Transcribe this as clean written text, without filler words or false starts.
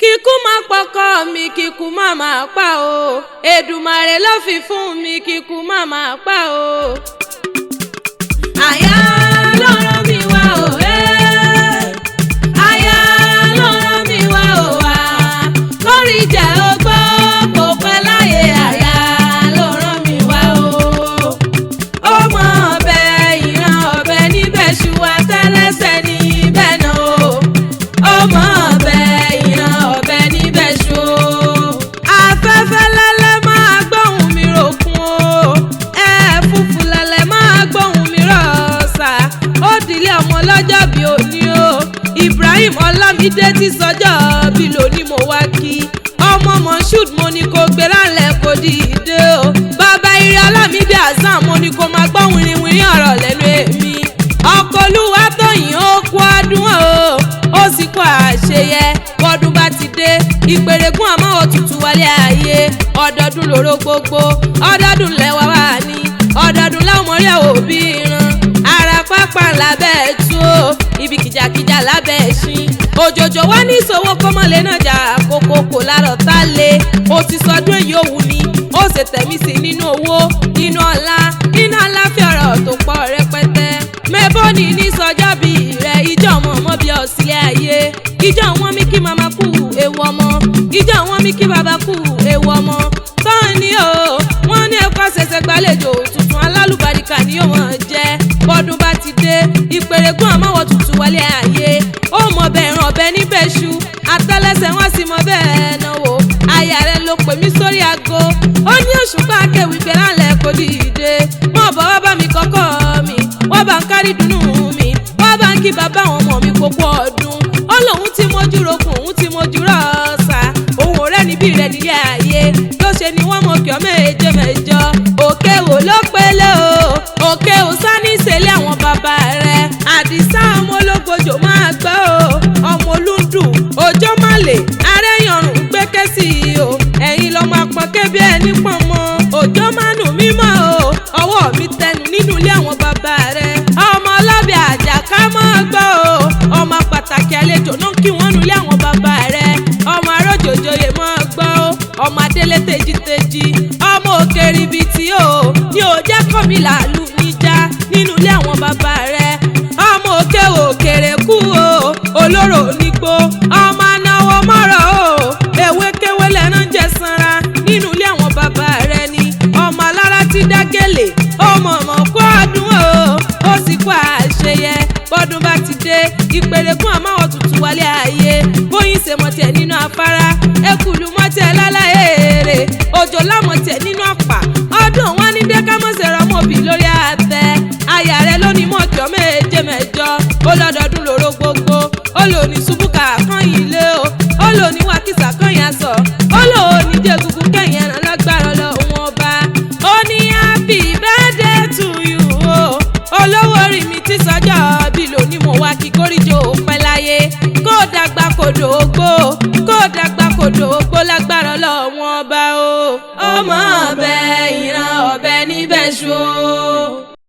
kíkú má pọkọ mi kíkú má máa pa o Èdùmàrè ló fi fún mi kíkú má máa pa o. Àyà ló rán mi wá o àyà ló rán mi wá o wá kórì jẹ́ ogbó kò pẹ́ láyé àyà ló rán mi wá o. Ó mọ ọbẹ̀ ìran ọbẹ̀ níbẹ̀ ṣùwà tẹ́lẹ̀sẹ̀ níbẹ̀ náà o. Ó mọ ọbẹ̀ ìran ọbẹ̀ níbẹ̀ ṣù o. Afẹ́fẹ́ lẹ́lẹ́ máa gbóhùn mi ròkun o. Ẹ̀fúùfù lẹ́lẹ́ máa gbóhùn mi rọ̀ọ̀sà. Ó dìlé ọmọ lọ́jọ́ bí òní o. Ibrahim Ọlámídé ti sọjọ́ bí lónìí mo wá kí. Ọmọ Moshood mo ní kó gbéra lẹ̀ kó dìde o. Bàbá Ire Ọlámídé Hasan mo ní kó máa gbọ́ wìrìwìrì ọ̀rọ̀ lẹ́nu èmi. Ọkọ Olúwatóyìn ó kú ọdún o. Ó sì kú àṣeyẹ bọ́dún bá ti dé. Ìpèrègùn àmọ́ òtútù wálé ayé. Ọdọọdún lóró gbogbo ọdọọdún lẹ́wà wà ní. Ọdọọdún láwọn mọ̀rí òbí ran. Ara pápá lábẹ́ ẹ̀tú o. Ibi kìjàkìjà lábẹ́ ẹ̀ṣin. Òjòjò wá ní ìṣòwò kọ́mọ̀lé náà jà kókó kò lárọ̀ tá lé. Ó ti sọdún èyí òwú ni. Ó ṣe tẹ̀mí sí nínú owó nínú ọlá nínú aláfíà ọ̀rọ̀ tó pọ̀ rẹpẹtẹ. Mẹ́bọ́nì ní sọjọ́ bí rẹ̀ ìjọ ọmọ bí ọ̀sílẹ̀ ayé. Ìjọ wọn mi kí màmá kú ewu ọmọ. Ìjọ wọn mi kí bàbá kú ewu ọmọ. Tán ni o wọ́n ní ẹ̀kọ́ ṣẹ̀ṣẹ̀ gbàlejò tuntun alálùbáríkà ni yóò wọ́n jẹ́. Bọ́dún bá ti dé ìpèrègùn àmọ́wọ́ tuntun wálé ayé. Ó mọ bẹ̀rùn ọ̀bẹ níbẹ̀ ṣu àtẹ́lẹsẹ̀ wọ́n sì mọ bẹ́ẹ̀ náwó. Aya rẹ̀ ló pè mí sórí aago. Ó ní Òṣùpá akéwì gbéra lẹ̀ kó dìde. Mọ̀ bọ́ wá bá mi kọ́kọ́ mi. Wọ́n bá ń kárí dùnnú mi. Wọ́n bá ń kí bàbá àwọn ọmọ mi kókó ọdún. Ó lóun ti mójú rokùn òun ti mójú rọ̀ọ̀sà. Òun ò rẹ́ níbí rẹ̀ nílé ayé. Ló ṣe ni wọ́n mọ̀ kí ọ méje mẹ́jọ. Òkè wò ló pélé o. Òkè ò sá ní ìṣẹ̀lẹ̀ àwọn bàbá rẹ̀. Àdìsá ọmọ ológbòjò máa gbọ́ o. Ọmọ olúndùn òjò má lè. Arẹ́yànrún gbẹ́kẹ́ sí i o. Ẹ̀yin lọ máa pọn kébí ẹni pọn mọ́. Òjò má nù mímọ́ o. Ọwọ́ mi tẹnu nínú ilé àwọn bàbá rẹ̀. Ọmọ ọlọ́bẹ̀ àjàká máa gbọ́ o. Ọmọ pàtàkì àlejò náà kí wọ́n nu ilé àwọn bàbá rẹ̀. Ọmọ arójòjòyè máa gbọ́ o. Ọmọ adélé tejiteji. Ọmọ òkèrè ibi tí o. Ní o jẹ́ kọ́mi làálù níjà nínú ilé àwọn bàbá rẹ̀. Ọmọ òkè òkèrè kú o. Olóró nígbó. Ọmọ anáwó mọ́rọ̀ o. Ewé kéwé lẹ́nu ń jẹ sanra nínú ilé àwọn bàbá rẹ̀ ni. Ọmọ alára ti dágẹ́lẹ̀. Ọmọ kó ọdún o. Ó sì kó àṣeyẹ. Bọ́dún bá ti dé ìpèrègùn àmọ́wọ́ tuntun wálé ayé. Bóyin ṣe mọ̀tẹ̀ nínú afárá. Ekùlù mọ̀tẹ̀ lálàyèrè. Òjò lámọ̀tẹ̀ nínú àpà. Ọdún wọn ní dẹ́kámọ́sẹ̀ rọmọbì lórí àtẹ. Aya rẹ̀ ló ní mọ̀kì ọ méje mẹ́jọ. Ó lọ́dọọdún lóró gbogbo. Ó lò ní ṣubúkà kan ilé o. Ó lò ní wákìsà kan yà sọ. Ó lò ní jẹ́gùgù kẹ́yìn ẹ̀ràn lágbára lọ́wọ́ ọba. Ó ní happy birthday to you o. Olówó orí mi ti sọjọ́ bí lónìí mo wá kí kórìjọ pẹ́ láyé. Kó dàgbà kó dògbò.